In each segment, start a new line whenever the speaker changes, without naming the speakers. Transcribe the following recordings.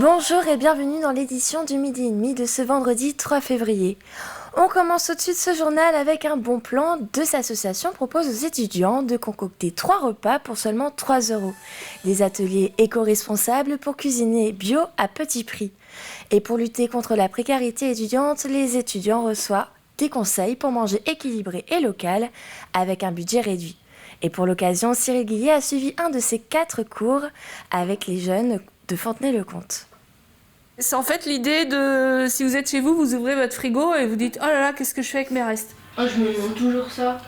Bonjour et bienvenue dans l'édition du Midi et demi de ce vendredi 3 février. On commence tout de suite ce journal avec un bon plan. Deux associations proposent aux étudiants de concocter 3 repas pour seulement 3 €. Des ateliers éco-responsables pour cuisiner bio à petit prix. Et pour lutter contre la précarité étudiante, les étudiants reçoivent des conseils pour manger équilibré et local avec un budget réduit. Et pour l'occasion, Cyril Guillet a suivi un de ces 4 cours avec les jeunes de Fontenay-le-Comte.
C'est en fait l'idée de, si vous êtes chez vous, vous ouvrez votre frigo et vous dites « Oh là là, qu'est-ce que je fais avec mes restes ?»
Oh, je me demande toujours ça.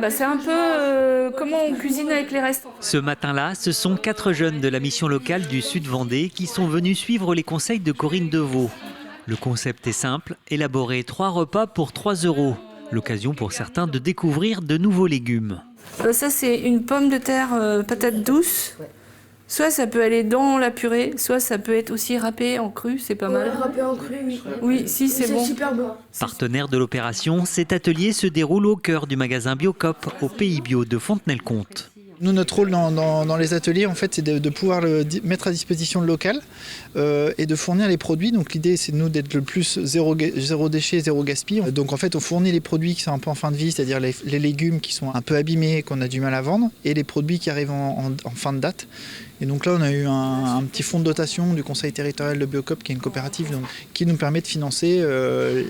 C'est un peu comment on cuisine avec les restes.
Ce matin-là, ce sont 4 jeunes de la mission locale du Sud Vendée qui sont venus suivre les conseils de Corinne Deveau. Le concept est simple, élaborer 3 repas pour 3 €. L'occasion pour certains de découvrir de nouveaux légumes.
Ça, c'est une pomme de terre patate douce. Soit ça peut aller dans la purée, soit ça peut être aussi râpé en cru, c'est pas mal.
Râpé en cru, oui.
Oui, si, c'est bon.
C'est super bon.
Partenaire de l'opération, cet atelier se déroule au cœur du magasin Biocop, au Pays Bio de Fontenay-le-Comte.
Nous, notre rôle dans les ateliers, en fait, c'est de pouvoir mettre à disposition le local et de fournir les produits. Donc l'idée, c'est de nous d'être le plus zéro déchet, zéro gaspille. Donc en fait, on fournit les produits qui sont un peu en fin de vie, c'est-à-dire les légumes qui sont un peu abîmés, qu'on a du mal à vendre, et les produits qui arrivent en fin de date. Et donc là, on a eu un petit fonds de dotation du Conseil territorial de Biocop, qui est une coopérative, qui nous permet de financer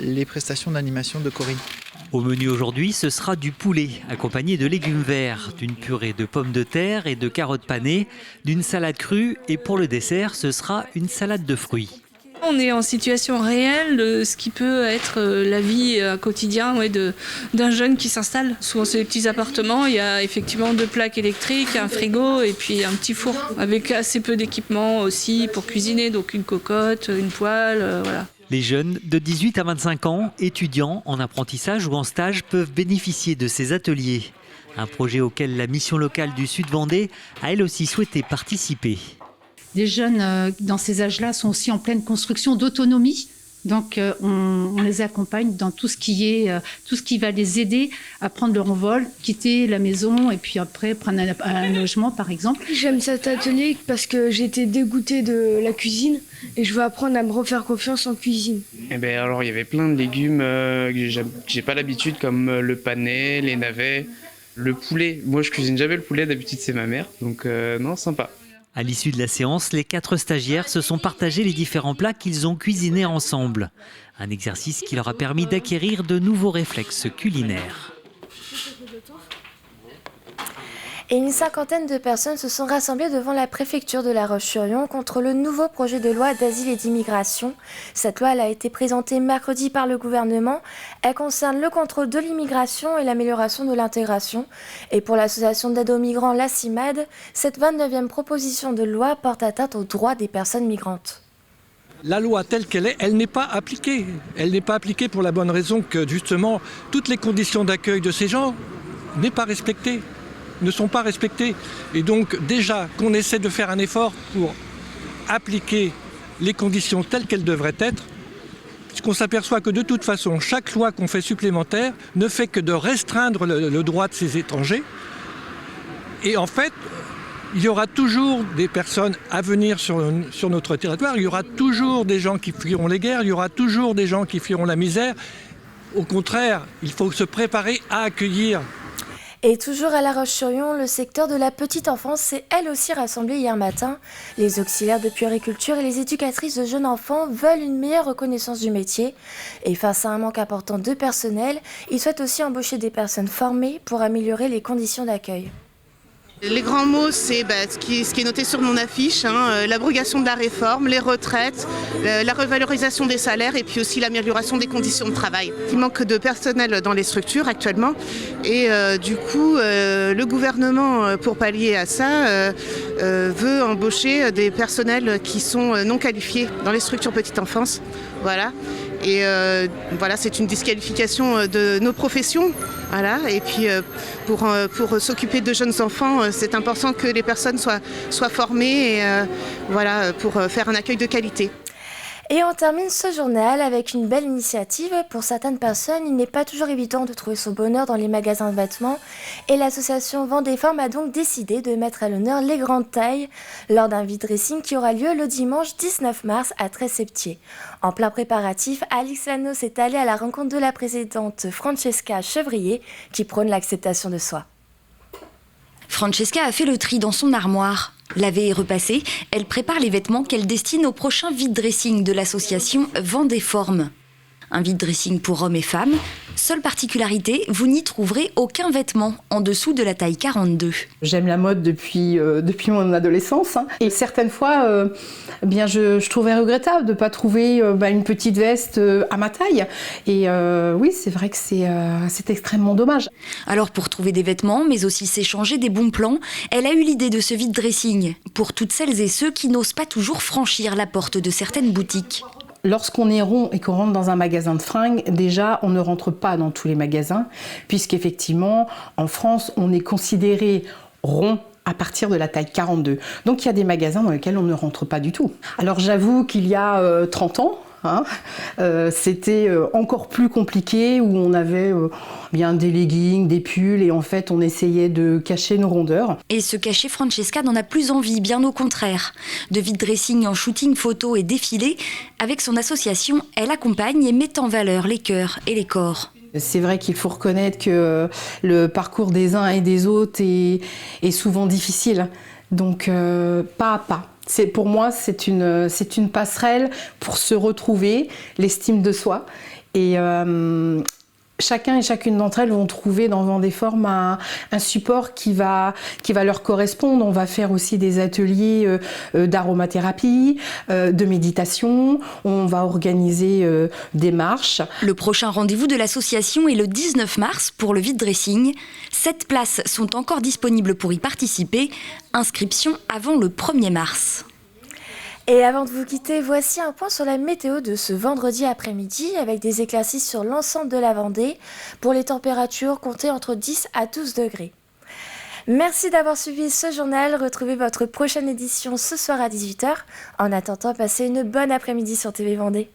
les prestations d'animation de Corinne.
Au menu aujourd'hui, ce sera du poulet, accompagné de légumes verts, d'une purée de pommes de terre et de carottes panées, d'une salade crue et pour le dessert, ce sera une salade de fruits.
On est en situation réelle de ce qui peut être la vie quotidien d'un jeune qui s'installe. Souvent, c'est des petits appartements, il y a effectivement 2 plaques électriques, un frigo et puis un petit four avec assez peu d'équipement aussi pour cuisiner, donc une cocotte, une poêle, voilà.
Les jeunes de 18 à 25 ans, étudiants en apprentissage ou en stage, peuvent bénéficier de ces ateliers. Un projet auquel la mission locale du Sud Vendée a elle aussi souhaité participer.
Des jeunes dans ces âges-là sont aussi en pleine construction d'autonomie. Donc on les accompagne dans tout ce qui va les aider à prendre leur envol, quitter la maison et puis après prendre un logement par exemple.
J'aime cet atelier parce que j'ai été dégoûtée de la cuisine et je veux apprendre à me refaire confiance en cuisine.
Alors il y avait plein de légumes que j'ai pas l'habitude comme le panais, les navets, le poulet. Moi je cuisine jamais le poulet, d'habitude c'est ma mère, donc non, sympa.
À l'issue de la séance, les 4 stagiaires se sont partagés les différents plats qu'ils ont cuisinés ensemble. Un exercice qui leur a permis d'acquérir de nouveaux réflexes culinaires.
Et une 50aine de personnes se sont rassemblées devant la préfecture de La Roche-sur-Yon contre le nouveau projet de loi d'asile et d'immigration. Cette loi elle a été présentée mercredi par le gouvernement. Elle concerne le contrôle de l'immigration et l'amélioration de l'intégration. Et pour l'association d'aide aux migrants, la CIMAD, cette 29e proposition de loi porte atteinte aux droits des personnes migrantes.
La loi telle qu'elle est, elle n'est pas appliquée. Elle n'est pas appliquée pour la bonne raison que justement toutes les conditions d'accueil de ces gens ne sont pas respectées. Et donc déjà qu'on essaie de faire un effort pour appliquer les conditions telles qu'elles devraient être, puisqu'on s'aperçoit que de toute façon, chaque loi qu'on fait supplémentaire ne fait que de restreindre le droit de ces étrangers. Et en fait, il y aura toujours des personnes à venir sur notre territoire, il y aura toujours des gens qui fuiront les guerres, il y aura toujours des gens qui fuiront la misère. Au contraire, il faut se préparer à accueillir.
Et toujours à La Roche-sur-Yon, le secteur de la petite enfance s'est elle aussi rassemblé hier matin. Les auxiliaires de puériculture et les éducatrices de jeunes enfants veulent une meilleure reconnaissance du métier. Et face à un manque important de personnel, ils souhaitent aussi embaucher des personnes formées pour améliorer les conditions d'accueil.
Les grands mots, c'est ce qui est noté sur mon affiche, l'abrogation de la réforme, les retraites, la revalorisation des salaires et puis aussi l'amélioration des conditions de travail. Il manque de personnel dans les structures actuellement et du coup, le gouvernement, pour pallier à ça, veut embaucher des personnels qui sont non qualifiés dans les structures petite enfance. Voilà. Et voilà, c'est une disqualification de nos professions. Voilà. Et puis pour s'occuper de jeunes enfants, c'est important que les personnes soient formées et, voilà, pour faire un accueil de qualité.
Et on termine ce journal avec une belle initiative. Pour certaines personnes, il n'est pas toujours évident de trouver son bonheur dans les magasins de vêtements. Et l'association Vendée-Formes a donc décidé de mettre à l'honneur les grandes tailles lors d'un vide-dressing qui aura lieu le dimanche 19 mars à Tresseptier. En plein préparatif, Alix Lano s'est allée à la rencontre de la présidente Francesca Chevrier qui prône l'acceptation de soi.
Francesca a fait le tri dans son armoire. Lavée et repassée, elle prépare les vêtements qu'elle destine au prochain vide-dressing de l'association Vendée-Formes. Un vide-dressing pour hommes et femmes. Seule particularité, vous n'y trouverez aucun vêtement en dessous de la taille 42.
J'aime la mode depuis mon adolescence. Et certaines fois, je trouvais regrettable de ne pas trouver une petite veste à ma taille. Et oui, c'est vrai que c'est extrêmement dommage.
Alors pour trouver des vêtements, mais aussi s'échanger des bons plans, elle a eu l'idée de ce vide-dressing pour toutes celles et ceux qui n'osent pas toujours franchir la porte de certaines boutiques.
Lorsqu'on est rond et qu'on rentre dans un magasin de fringues, déjà, on ne rentre pas dans tous les magasins, puisqu'effectivement, en France, on est considéré rond à partir de la taille 42. Donc, il y a des magasins dans lesquels on ne rentre pas du tout. Alors, j'avoue qu'il y a 30 ans, c'était encore plus compliqué, où on avait des leggings, des pulls, et en fait on essayait de cacher nos rondeurs.
Et se cacher, Francesca n'en a plus envie, bien au contraire. De vide-dressing en shooting photo et défilé, avec son association, elle accompagne et met en valeur les cœurs et les corps.
C'est vrai qu'il faut reconnaître que le parcours des uns et des autres est souvent difficile, donc pas à pas. Pour moi, c'est une passerelle pour se retrouver, l'estime de soi. Et chacun et chacune d'entre elles vont trouver dans Vendée-Formes un support qui va leur correspondre. On va faire aussi des ateliers d'aromathérapie, de méditation. On va organiser des marches.
Le prochain rendez-vous de l'association est le 19 mars pour le vide-dressing. 7 places sont encore disponibles pour y participer. Inscription avant le 1er mars.
Et avant de vous quitter, voici un point sur la météo de ce vendredi après-midi avec des éclaircies sur l'ensemble de la Vendée pour les températures comptées entre 10 à 12 degrés. Merci d'avoir suivi ce journal. Retrouvez votre prochaine édition ce soir à 18h. En attendant, passez une bonne après-midi sur TV Vendée.